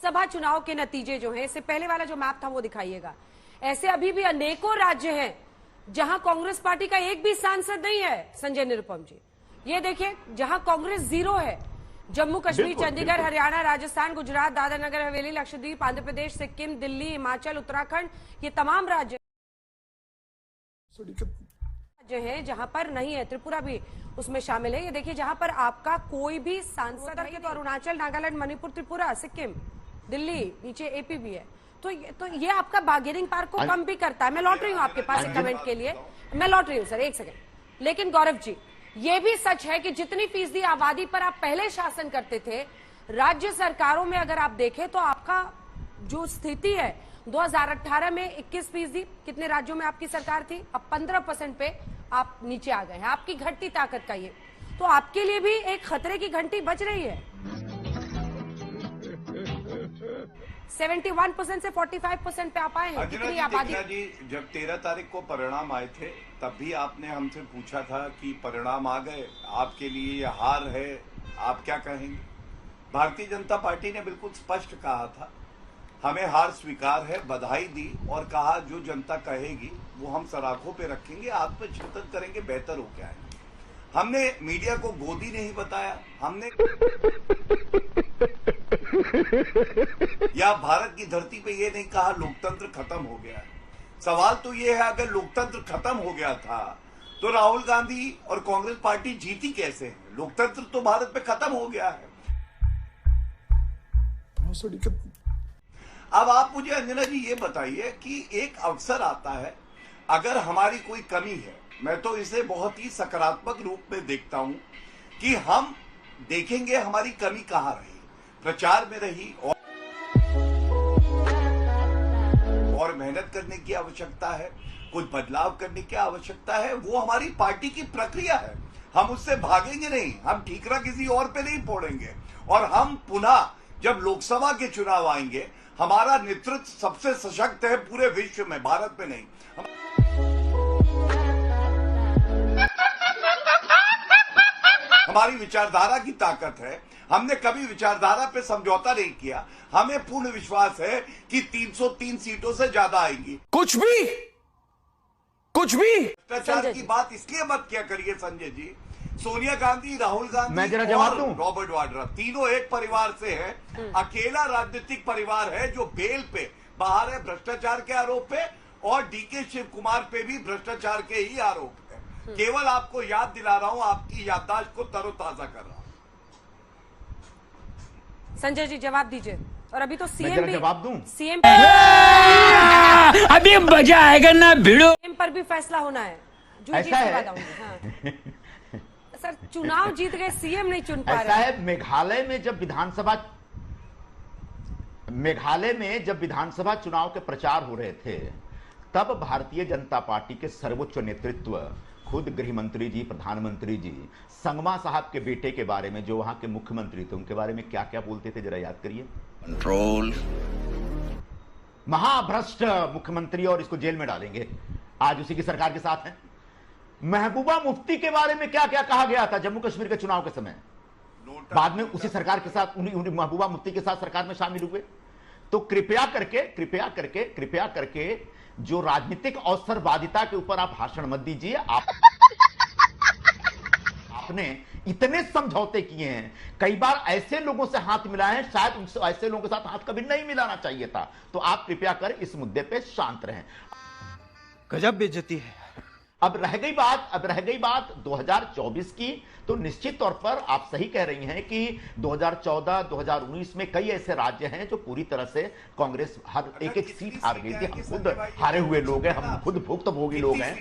लोकसभा चुनाव के नतीजे जो हैं, इससे पहले वाला जो मैप था वो दिखाइएगा। ऐसे अभी भी अनेकों राज्य हैं जहां कांग्रेस पार्टी का एक भी सांसद नहीं है संजय निरुपम जी। ये देखिए, जहां कांग्रेस 0 है, जम्मू कश्मीर, चंडीगढ़, हरियाणा, राजस्थान, गुजरात, दादरा नगर हवेली, लक्षद्वीप, आंध्र प्रदेश, सिक्किम, दिल्ली, हिमाचल, उत्तराखंड, ये तमाम राज्य हैं जहां पर नहीं है। त्रिपुरा भी उसमें शामिल है। ये देखिए, जहां पर आपका कोई भी सांसद है तो अरुणाचल, नागालैंड, मणिपुर, त्रिपुरा, सिक्किम, दिल्ली, नीचे एपी भी है। तो ये आपका बार्गेनिंग पावर को कम भी करता है। मैं लौट रही हूँ आपके पास एक कमेंट के लिए, मैं लौट रही हूँ सर, एक सेकंड। लेकिन गौरव जी, ये भी सच है कि जितनी फीसदी आबादी पर आप पहले शासन करते थे, राज्य सरकारों में अगर आप देखें तो आपका जो स्थिति है 2018 में 21%, कितने राज्यों में आपकी सरकार थी, अब 15% पे आप नीचे आ गए हैं। आपकी घटती ताकत का ये तो आपके लिए भी एक खतरे की घंटी बज रही है। 71% से 45% पे आप आए हैं। कितनी आबादी जी, जब 13 तारीख को परिणाम आए थे तब भी आपने हमसे पूछा था कि परिणाम आ गए, आपके लिए ये हार है, आप क्या कहेंगे? भारतीय जनता पार्टी ने बिल्कुल स्पष्ट कहा था, हमें हार स्वीकार है, बधाई दी और कहा जो जनता कहेगी वो हम सराखों पे रखेंगे, आत्मचिंतन करेंगे, बेहतर हो क्या है। हमने मीडिया को गोदी नहीं बताया, हमने या भारत की धरती पे ये नहीं कहा लोकतंत्र खत्म हो गया है। सवाल तो ये है, अगर लोकतंत्र खत्म हो गया था तो राहुल गांधी और कांग्रेस पार्टी जीती कैसे? लोकतंत्र तो भारत पे खत्म हो गया है। अब आप मुझे अंजना जी ये बताइए कि एक अवसर आता है, अगर हमारी कोई कमी है, मैं तो इसे बहुत ही सकारात्मक रूप में देखता हूं कि हम देखेंगे हमारी कमी कहां रही, प्रचार में रही और मेहनत करने की आवश्यकता है, कुछ बदलाव करने की आवश्यकता है। वो हमारी पार्टी की प्रक्रिया है, हम उससे भागेंगे नहीं, हम ठीकरा किसी और पे नहीं फोड़ेंगे। और हम पुनः जब लोकसभा के चुनाव आएंगे, हमारा नेतृत्व सबसे सशक्त है पूरे विश्व में, भारत में नहीं। हमारी विचारधारा की ताकत है, हमने कभी विचारधारा पे समझौता नहीं किया। हमें पूर्ण विश्वास है कि 303 सीटों से ज्यादा आएंगी। कुछ भी भ्रष्टाचार की बात इसलिए मत क्या करिए संजय जी, सोनिया गांधी, राहुल गांधी और रॉबर्ट वाड्रा तीनों एक परिवार से हैं। अकेला राजनीतिक परिवार है जो बेल पे बाहर है भ्रष्टाचार के आरोप पे, और डीके शिव कुमार पे भी भ्रष्टाचार के ही आरोप है। केवल आपको याद दिला रहा हूं, आपकी याददाश्त को तरोताजा कर रहा हूं। संजय जी जवाब दीजिए। और अभी तो सीएम भी जवाब दूं? सीएम अभी मजा आएगा ना भिड़ो। सीएम पर भी फैसला होना है। ऐसा है? हाँ। सर, चुनाव जीत गए, सीएम नहीं चुन पा रहे। ऐसा है, मेघालय में जब विधानसभा चुनाव के प्रचार हो रहे थे, तब भारतीय जनता पार्टी के सर्वोच्च नेतृत्व, खुद गृह मंत्री जी, प्रधानमंत्री जी, संगमा साहब के बेटे के बारे में, जो वहां के मुख्यमंत्री थे, उनके बारे में क्या क्या बोलते थे, जरा याद करिए। कंट्रोल, महाभ्रष्ट मुख्यमंत्री, और इसको जेल में डालेंगे। आज उसी की सरकार के साथ है। महबूबा मुफ्ती के बारे में क्या क्या कहा गया था जम्मू कश्मीर के चुनाव के समय, बाद में उसी सरकार के साथ, उन्हीं महबूबा मुफ्ती के साथ सरकार में शामिल हुए। तो कृपया करके जो राजनीतिक अवसरवादिता के ऊपर आप भाषण मत दीजिए। आपने इतने समझौते किए हैं, कई बार ऐसे लोगों से हाथ मिलाए हैं, शायद उनसे ऐसे लोगों के साथ हाथ कभी नहीं मिलाना चाहिए था। तो आप कृपया कर इस मुद्दे पे शांत रहें। गजब बेइज्जती है। अब रह गई बात 2024 की, तो निश्चित तौर पर आप सही कह रही हैं कि 2014, 2019 में कई ऐसे राज्य हैं जो पूरी तरह से कांग्रेस हर एक सीट हार गई थी। हम खुद हारे हुए लोग हैं, हम खुद भुक्तभोगी लोग हैं।